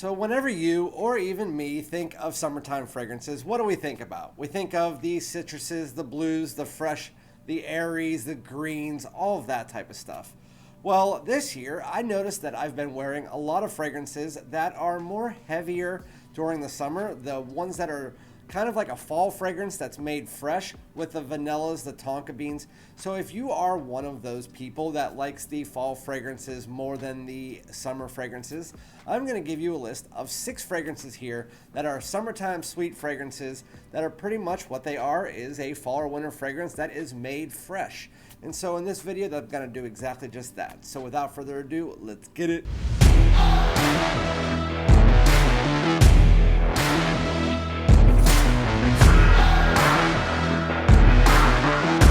So whenever you or even me think of summertime fragrances, what do we think about? We think of the citruses, the blues, the fresh, the airies, the greens, all of that type of stuff. Well, this year I noticed that I've been wearing a lot of fragrances that are more heavier during the summer, the ones that are kind of like a fall fragrance that's made fresh with the vanillas, the tonka beans. So if you are one of those people that likes the fall fragrances more than the summer fragrances, I'm going to give you a list of 6 fragrances here that are summertime sweet fragrances that are pretty much what they are, is a fall or winter fragrance that is made fresh. And so in this video, I'm going to do exactly just that. So without further ado, let's get it.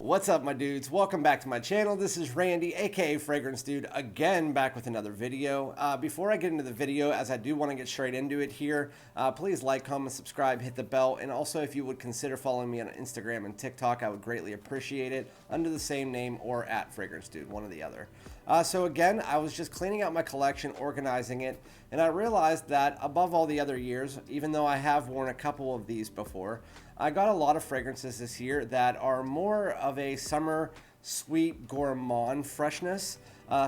What's up, my dudes? Welcome back to my channel. This is Randy, aka Fragrance Dude, again back with another video. Before I get into the video, as I do want to get straight into it here, please like, comment, subscribe, hit the bell, and also if you would consider following me on Instagram and TikTok, I would greatly appreciate it, under the same name or at Fragrance Dude, one or the other. So again, I was just cleaning out my collection, organizing it, and I realized that above all the other years, even though I have worn a couple of these before, I got a lot of fragrances this year that are more of a summer sweet gourmand freshness.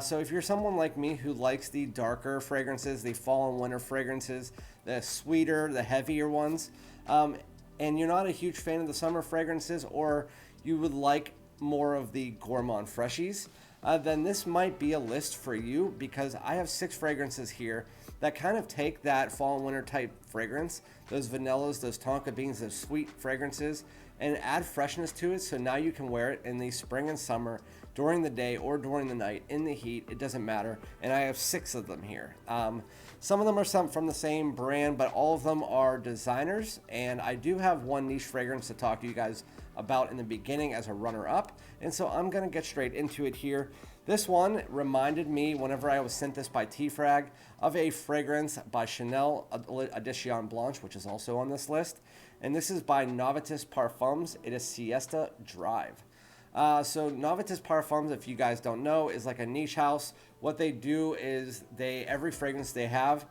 So if you're someone like me who likes the darker fragrances, the fall and winter fragrances, the sweeter, the heavier ones, and you're not a huge fan of the summer fragrances, or you would like more of the gourmand freshies, then this might be a list for you, because I have 6 fragrances here that kind of take that fall and winter type fragrance, those vanillas, those tonka beans, those sweet fragrances, and add freshness to it. So now you can wear it in the spring and summer, during the day or during the night, in the heat, it doesn't matter. And I have 6 of them here. Some of them are from the same brand, but all of them are designers. And I do have one niche fragrance to talk to you guys about in the beginning as a runner-up, and so I'm gonna get straight into it here. This one reminded me, whenever I was sent this by T-Frag, of a fragrance by Chanel Edition Blanche, which is also on this list, and this is by Navitus Parfums. It is Siesta Drive. So Navitus Parfums, if you guys don't know, is like a niche house. What they do is every fragrance they have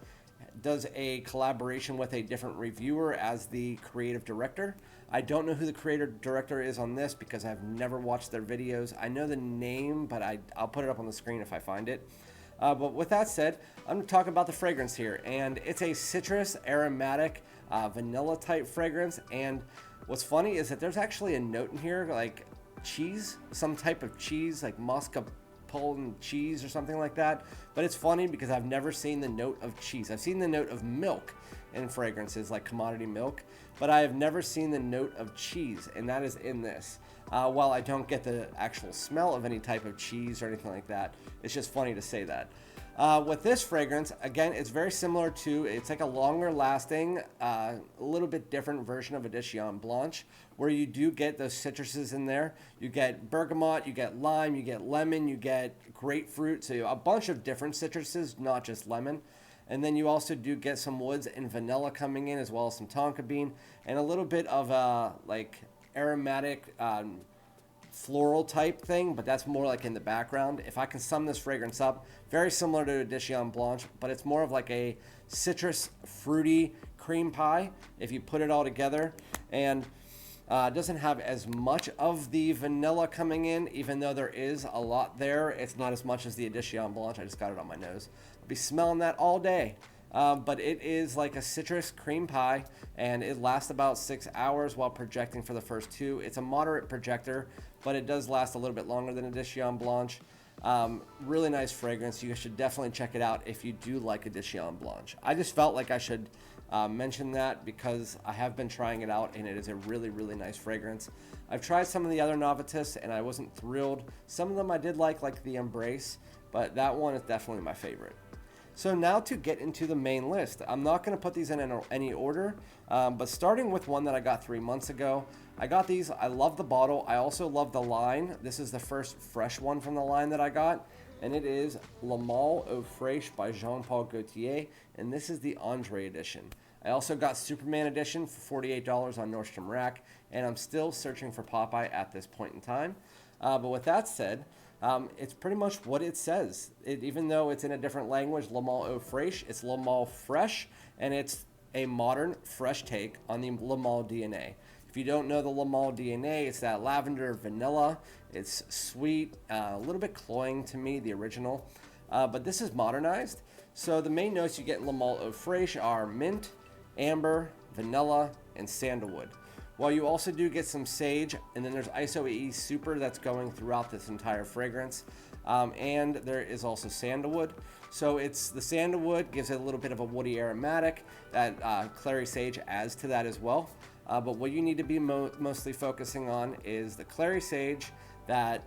does a collaboration with a different reviewer as the creative director. I don't know who the creative director is on this because I've never watched their videos. I know the name, but I'll put it up on the screen if I find it. But with that said, I'm going to talk about the fragrance here, and it's a citrus, aromatic, vanilla type fragrance. And what's funny is that there's actually a note in here like cheese, some type of cheese, like mascarpone cheese or something like that. But it's funny because I've never seen the note of cheese. I've seen the note of milk in fragrances like commodity milk, but I have never seen the note of cheese, and that is in this. While I don't get the actual smell of any type of cheese or anything like that, it's just funny to say that. With this fragrance, again, it's very similar to, it's like a longer lasting, a little bit different version of Edition Blanche, where you do get those citruses in there. You get bergamot, you get lime, you get lemon, you get grapefruit, so a bunch of different citruses, not just lemon. And then you also do get some woods and vanilla coming in, as well as some tonka bean, and a little bit of like aromatic floral type thing, but that's more like in the background. If I can sum this fragrance up, very similar to Edition Blanche, but it's more of like a citrus fruity cream pie if you put it all together. And it doesn't have as much of the vanilla coming in, even though there is a lot there. It's not as much as the Edition Blanche. I just got it on my nose. I'll be smelling that all day. But it is like a citrus cream pie, and it lasts about 6 hours while projecting for the first 2. It's a moderate projector, but it does last a little bit longer than Edition Blanche. Really nice fragrance. You should definitely check it out if you do like Edition Blanche. I just felt like I should mention that because I have been trying it out, and it is a really, really nice fragrance. I've tried some of the other Navitus, and I wasn't thrilled. Some of them I did like the Embrace, but that one is definitely my favorite. So now to get into the main list. I'm not going to put these in any order, but starting with one that I got 3 months ago. I got these. I love the bottle. I also love the line. This is the first fresh one from the line that I got, and it is Male Eau Fraiche by Jean-Paul Gaultier, and this is the Andre edition. I also got Superman edition for $48 on Nordstrom Rack, and I'm still searching for Popeye at this point in time. But with that said, It's pretty much what it says. Even though it's in a different language, Male Eau Fraiche, it's Male Fraiche, and it's a modern, fresh take on the Male DNA. If you don't know the Male DNA, it's that lavender vanilla. It's sweet, a little bit cloying to me, the original. But this is modernized. So the main notes you get in Male Eau Fraiche are mint, amber, vanilla, and sandalwood. While you also do get some sage, and then there's ISO-E Super that's going throughout this entire fragrance. And there is also sandalwood. So it's the sandalwood gives it a little bit of a woody aromatic. That clary sage adds to that as well. But what you need to be mostly focusing on is the clary sage, that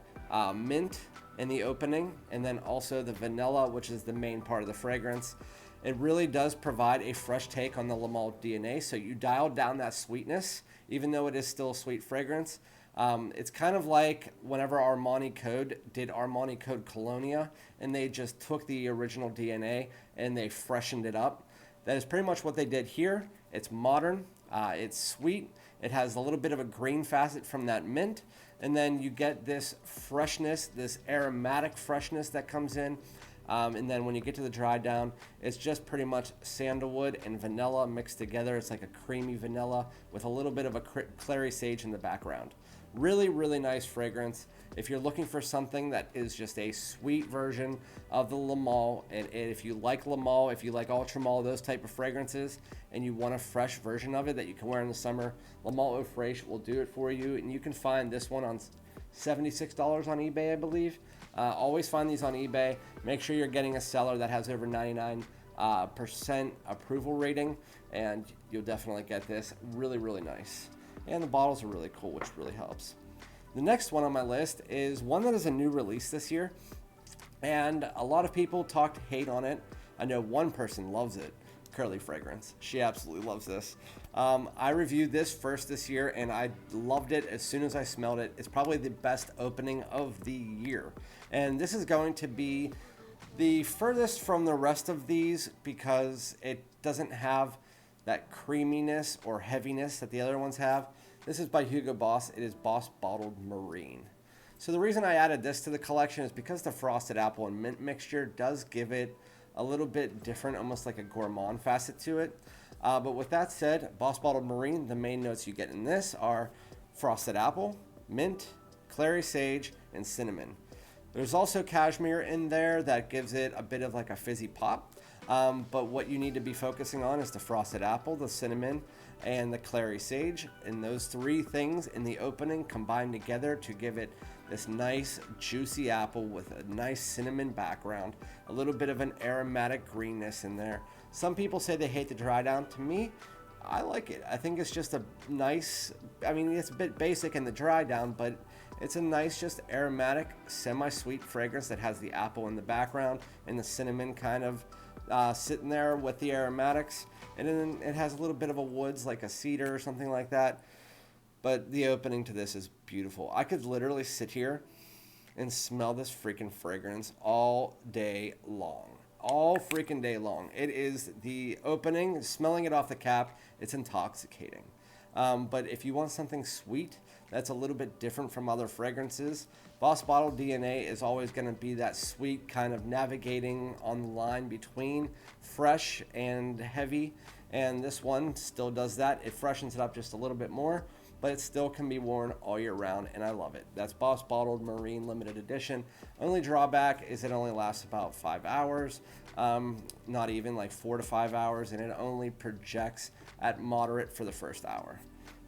mint in the opening, and then also the vanilla, which is the main part of the fragrance. It really does provide a fresh take on the Male DNA, so you dial down that sweetness, even though it is still a sweet fragrance. It's kind of like whenever Armani Code did Armani Code Cologne, and they just took the original DNA and they freshened it up. That is pretty much what they did here. It's modern, it's sweet, it has a little bit of a green facet from that mint, and then you get this freshness, this aromatic freshness that comes in. And then when you get to the dry down, it's just pretty much sandalwood and vanilla mixed together. It's like a creamy vanilla with a little bit of a clary sage in the background. Really, really nice fragrance. If you're looking for something that is just a sweet version of the Lhomme, and if you like Lhomme, if you like Ultra Male, those type of fragrances, and you want a fresh version of it that you can wear in the summer, Male Eau Fraiche will do it for you. And you can find this one on $76 on eBay, I believe. Always find these on eBay. Make sure you're getting a seller that has over 99% approval rating, and you'll definitely get this. Really, really nice. And the bottles are really cool, which really helps. The next one on my list is one that is a new release this year, and a lot of people talked hate on it. I know one person loves it. Curly Fragrance. She absolutely loves this. I reviewed this first this year, and I loved it as soon as I smelled it. It's probably the best opening of the year. And this is going to be the furthest from the rest of these because it doesn't have that creaminess or heaviness that the other ones have. This is by Hugo Boss. It is Boss Bottled Marine. So the reason I added this to the collection is because the frosted apple and mint mixture does give it a little bit different, almost like a gourmand facet to it. But with that said, Boss Bottled Marine, the main notes you get in this are frosted apple, mint, clary sage, and cinnamon. There's also cashmere in there that gives it a bit of like a fizzy pop. But what you need to be focusing on is the frosted apple, the cinnamon, and the clary sage. And those three things in the opening combine together to give it this nice juicy apple with a nice cinnamon background, a little bit of an aromatic greenness in there. Some people say they hate the dry down. To me, I like it. I think it's just a nice, I mean, it's a bit basic in the dry down, but it's a nice, just aromatic, semi-sweet fragrance that has the apple in the background and the cinnamon kind of sitting there with the aromatics. And then it has a little bit of a woods, like a cedar or something like that. But the opening to this is beautiful. I could literally sit here and smell this freaking fragrance all day long. All freaking day long. It is the opening, smelling it off the cap, it's intoxicating. But if you want something sweet that's a little bit different from other fragrances, Boss Bottled DNA is always going to be that sweet kind of navigating on the line between fresh and heavy. And this one still does that. It freshens it up just a little bit more, but it still can be worn all year round, and I love it. That's Boss Bottled Marine Limited Edition. Only drawback is it only lasts about 5 hours, not even, like 4 to 5 hours, and it only projects at moderate for the first hour.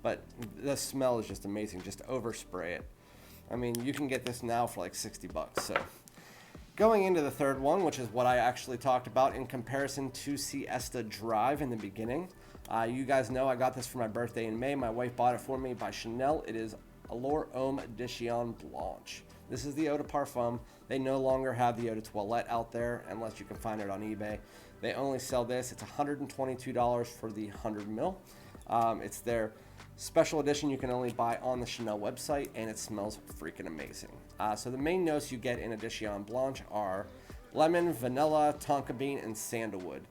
But the smell is just amazing. Just overspray it. I mean, you can get this now for like 60 bucks. So going into the third one, which is what I actually talked about in comparison to Siesta Drive in the beginning. You guys know I got this for my birthday in May. My wife bought it for me by Chanel. It is Allure Homme Edition Blanche. This is the eau de parfum. They no longer have the eau de toilette out there unless you can find it on eBay. They only sell this. It's $122 for the 100 ml. It's their special edition you can only buy on the Chanel website, and it smells freaking amazing. So the main notes you get in Edition Blanche are lemon, vanilla, tonka bean, and sandalwood.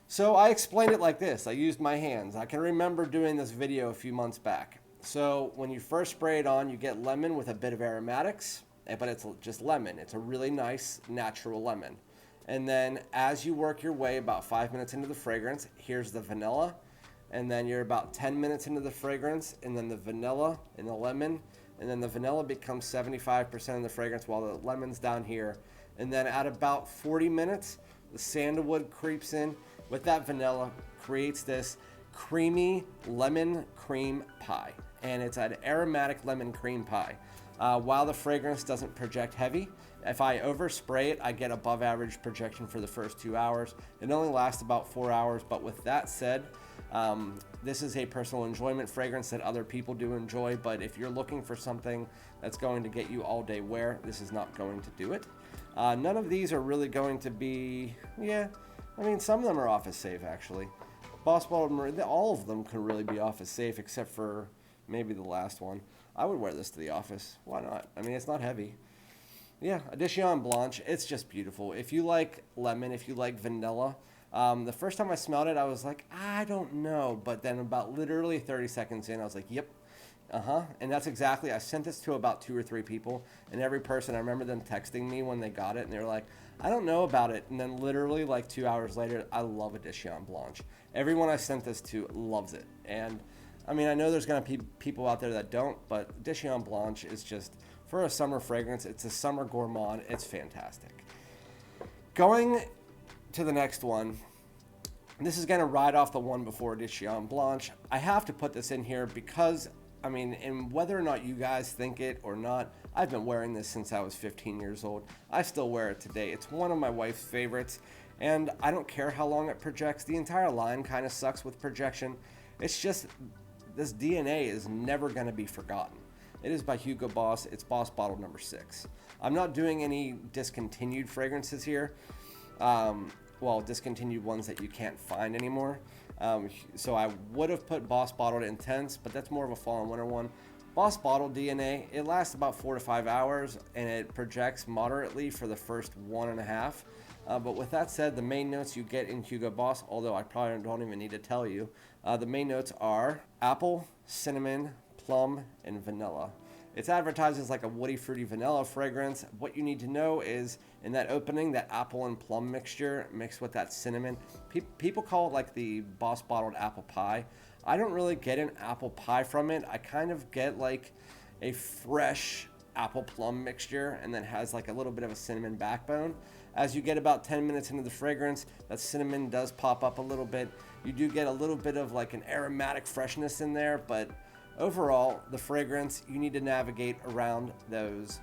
So I explained it like this. I used my hands. I can remember doing this video a few months back. So when you first spray it on, you get lemon with a bit of aromatics, but it's just lemon. It's a really nice natural lemon. And then as you work your way about 5 minutes into the fragrance, here's the vanilla. And then you're about 10 minutes into the fragrance, and then the vanilla and the lemon. And then the vanilla becomes 75% of the fragrance while the lemon's down here. And then at about 40 minutes, the sandalwood creeps in with that vanilla, creates this creamy lemon cream pie. And it's an aromatic lemon cream pie. While the fragrance doesn't project heavy, if I overspray it, I get above average projection for the first 2 hours. It only lasts about 4 hours, but with that said, this is a personal enjoyment fragrance that other people do enjoy, but if you're looking for something that's going to get you all day wear, this is not going to do it. None of these are really going to be, I mean, some of them are office safe actually. Boss Bottled, all of them could really be office safe except for maybe the last one. I would wear this to the office. Why not? I mean, it's not heavy. Yeah, Edition Blanche, it's just beautiful. If you like lemon, if you like vanilla, the first time I smelled it, I was like, I don't know. But then about literally 30 seconds in, I was like, yep, And that's exactly, I sent this to about 2 or 3 people, and every person, I remember them texting me when they got it, and they were like, I don't know about it. And then literally like 2 hours later, I love Edition Blanche. Everyone I sent this to loves it. And I mean, I know there's going to be people out there that don't, but Edition Blanche is just, for a summer fragrance, it's a summer gourmand. It's fantastic. Going to the next one, this is going to ride off the one before Edition Blanche. I have to put this in here because, I mean, and whether or not you guys think it or not, I've been wearing this since I was 15 years old. I still wear it today. It's one of my wife's favorites, and I don't care how long it projects. The entire line kind of sucks with projection. It's just, this DNA is never going to be forgotten. It is by Hugo Boss. It's Boss Bottled number 6. I'm not doing any discontinued fragrances here. Well, discontinued ones that you can't find anymore. So I would have put Boss Bottled Intense, but that's more of a fall and winter one. Boss Bottled DNA, it lasts about 4 to 5 hours, and it projects moderately for the first 1.5. But with that said, the main notes you get in Hugo Boss, although I probably don't even need to tell you, the main notes are apple, cinnamon, plum, and vanilla. It's advertised as like a woody, fruity vanilla fragrance. What you need to know is in that opening, that apple and plum mixture mixed with that cinnamon. People call it like the Boss Bottled apple pie. I don't really get an apple pie from it. I kind of get like a fresh apple plum mixture, and then has like a little bit of a cinnamon backbone. As you get about 10 minutes into the fragrance, that cinnamon does pop up a little bit. You do get a little bit of like an aromatic freshness in there, but overall, the fragrance, you need to navigate around those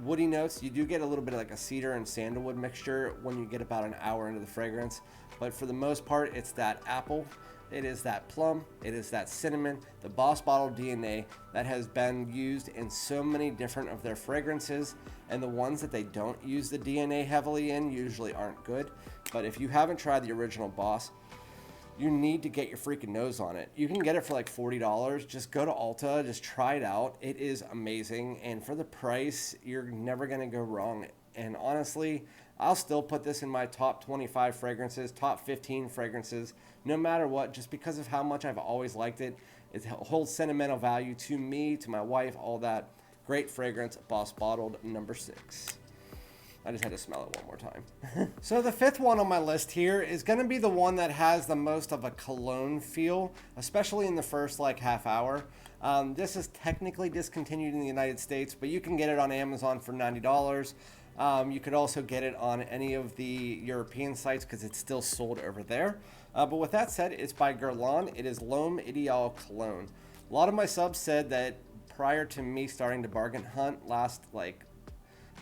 woody notes. You do get a little bit of like a cedar and sandalwood mixture when you get about an hour into the fragrance, but for the most part, it's that apple, it is that plum, it is that cinnamon, the Boss Bottled DNA that has been used in so many different of their fragrances, and the ones that they don't use the DNA heavily in usually aren't good. But if you haven't tried the original Boss, you need to get your freaking nose on it. You can get it for like $40. Just go to Ulta, just try it out. It is amazing, and for the price, you're never gonna go wrong. And honestly, I'll still put this in my top 25 fragrances, top 15 fragrances, no matter what, just because of how much I've always liked it. It holds sentimental value to me, to my wife, all that. Great fragrance, Boss Bottled number 6. I just had to smell it one more time. So the 5th one on my list here is going to be the one that has the most of a cologne feel, especially in the first like half hour. This is technically discontinued in the United States, but you can get it on Amazon for $90. You could also get it on any of the European sites because it's still sold over there. But with that said, it's by Guerlain. It is Lhomme Ideal Cologne. A lot of my subs said that prior to me starting to bargain hunt last, like,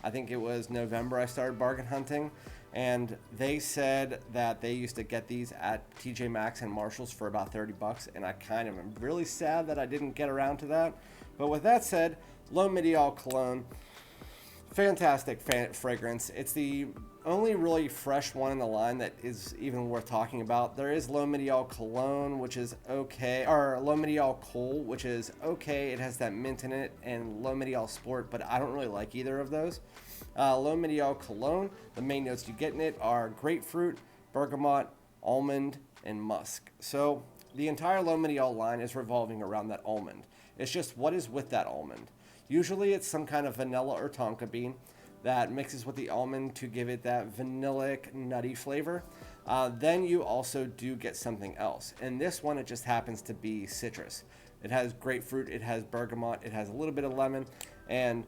I think it was November I started bargain hunting, and they said that they used to get these at TJ Maxx and Marshall's for about 30 bucks, and I kind of am really sad that I didn't get around to that. But with that said, Lhomme Ideal Cologne, fantastic fragrance. It's the only really fresh one in the line that is even worth talking about. There is Lhomme Ideal Cologne, which is okay, or Lhomme Ideal Cole, which is okay. It has that mint in it, and Lhomme Ideal Sport, but I don't really like either of those. Lhomme Ideal Cologne, the main notes you get in it are grapefruit, bergamot, almond, and musk. So the entire Lhomme Ideal line is revolving around that almond. It's just what is with that almond. Usually it's some kind of vanilla or tonka bean that mixes with the almond to give it that vanillic, nutty flavor. Then you also do get something else. And this one, it just happens to be citrus. It has grapefruit, it has bergamot, it has a little bit of lemon, and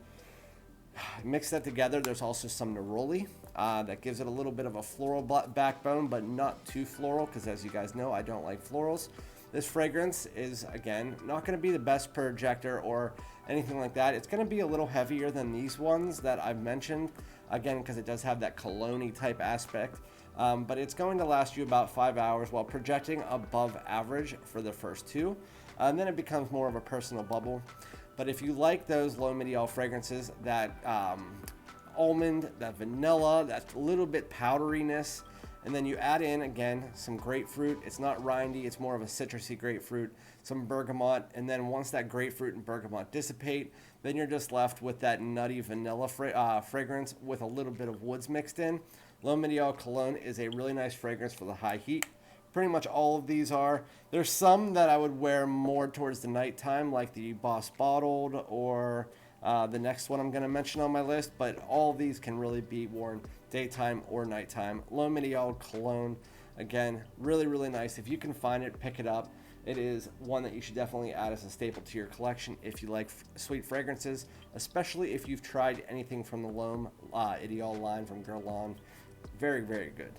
mix that together. There's also some neroli that gives it a little bit of a floral backbone, but not too floral, because as you guys know, I don't like florals. This fragrance is, again, not going to be the best projector or anything like that. It's going to be a little heavier than these ones that I've mentioned, again, because it does have that cologne-y type aspect. But it's going to last you about 5 hours while projecting above average for the first two. And then it becomes more of a personal bubble. But if you like those Lhomme fragrances, that almond, that vanilla, that little bit powderiness, and then you add in, again, some grapefruit. It's not rindy, it's more of a citrusy grapefruit, some bergamot, and then once that grapefruit and bergamot dissipate, then you're just left with that nutty vanilla fragrance with a little bit of woods mixed in. Lhomme Cologne is a really nice fragrance for the high heat. Pretty much all of these are. There's some that I would wear more towards the nighttime, like the Boss Bottled or the next one I'm going to mention on my list, but all of these can really be worn daytime or nighttime. Lhomme Cologne, again, really, really nice. If you can find it, pick it up. It is one that you should definitely add as a staple to your collection if you like sweet fragrances, especially if you've tried anything from the Lhomme Ideal line from Guerlain. Very, very good.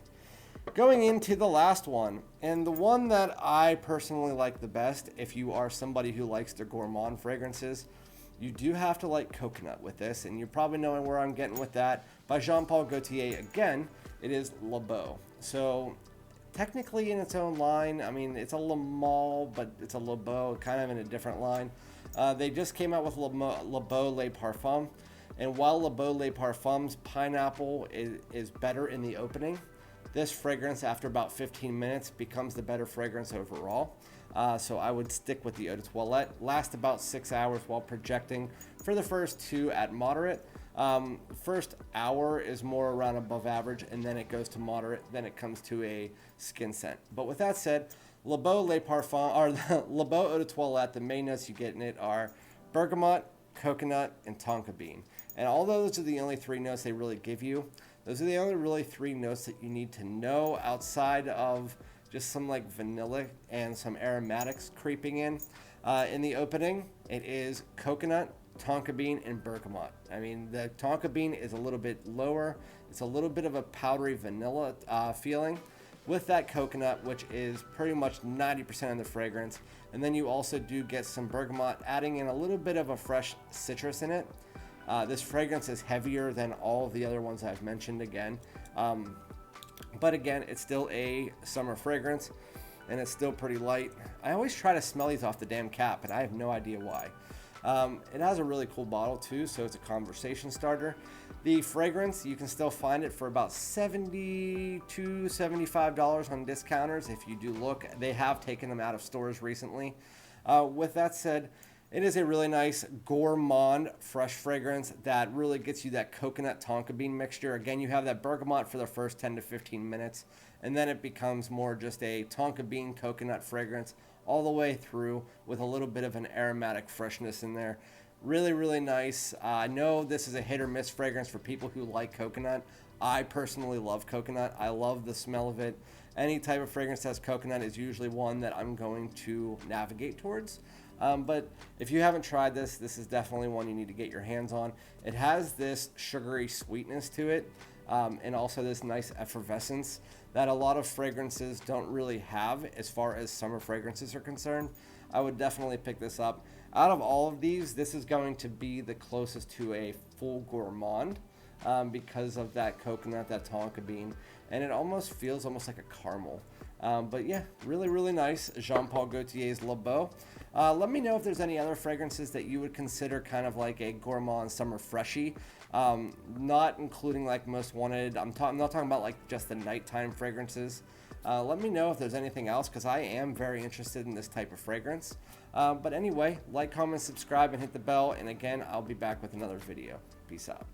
Going into the last one, and the one that I personally like the best, if you are somebody who likes their gourmand fragrances, you do have to like coconut with this, and you're probably knowing where I'm getting with that. By Jean-Paul Gaultier, again, it is Le Beau. So technically in its own line, I mean, it's a Le Male, but it's a Le Beau, kind of in a different line. They just came out with Le Beau Les Parfums, and while Le Beau Les Parfums pineapple is better in the opening, this fragrance after about 15 minutes becomes the better fragrance overall. So I would stick with the Eau de Toilette. Last about 6 hours while projecting for the first two at moderate. First hour is more around above average, and then it goes to moderate, then it comes to a skin scent. But with that said, Le Beau Les Parfums, or Le Beau Eau de Toilette, the main notes you get in it are bergamot, coconut, and tonka bean. And although those are the only three notes they really give you, those are the only really three notes that you need to know outside of just some like vanilla and some aromatics creeping in. In the opening, it is coconut, tonka bean, and bergamot. I mean, the tonka bean is a little bit lower. It's a little bit of a powdery vanilla feeling with that coconut, which is pretty much 90% of the fragrance. And then you also do get some bergamot, adding in a little bit of a fresh citrus in it. This fragrance is heavier than all of the other ones I've mentioned again. But again, it's still a summer fragrance, and it's still pretty light. I always try to smell these off the damn cap, and I have no idea why. It has a really cool bottle too, so it's a conversation starter. The fragrance, you can still find it for about $70 to $75 on discounters. If you do look, they have taken them out of stores recently. With that said, it is a really nice gourmand fresh fragrance that really gets you that coconut tonka bean mixture. Again, you have that bergamot for the first 10 to 15 minutes, and then it becomes more just a tonka bean coconut fragrance all the way through with a little bit of an aromatic freshness in there. Really, really nice. I know this is a hit or miss fragrance for people who like coconut. I personally love coconut. I love the smell of it. Any type of fragrance that has coconut is usually one that I'm going to navigate towards. But if you haven't tried this, this is definitely one you need to get your hands on. It has this sugary sweetness to it, and also this nice effervescence that a lot of fragrances don't really have as far as summer fragrances are concerned. I would definitely pick this up. Out of all of these, this is going to be the closest to a full gourmand because of that coconut, that tonka bean, and it almost feels almost like a caramel. But yeah, really, really nice. Jean-Paul Gaultier's Le Beau. Let me know if there's any other fragrances that you would consider kind of like a gourmand summer freshie, not including like Most Wanted. I'm not talking about like just the nighttime fragrances. Let me know if there's anything else, because I am very interested in this type of fragrance. But anyway, like, comment, subscribe, and hit the bell. And again, I'll be back with another video. Peace out.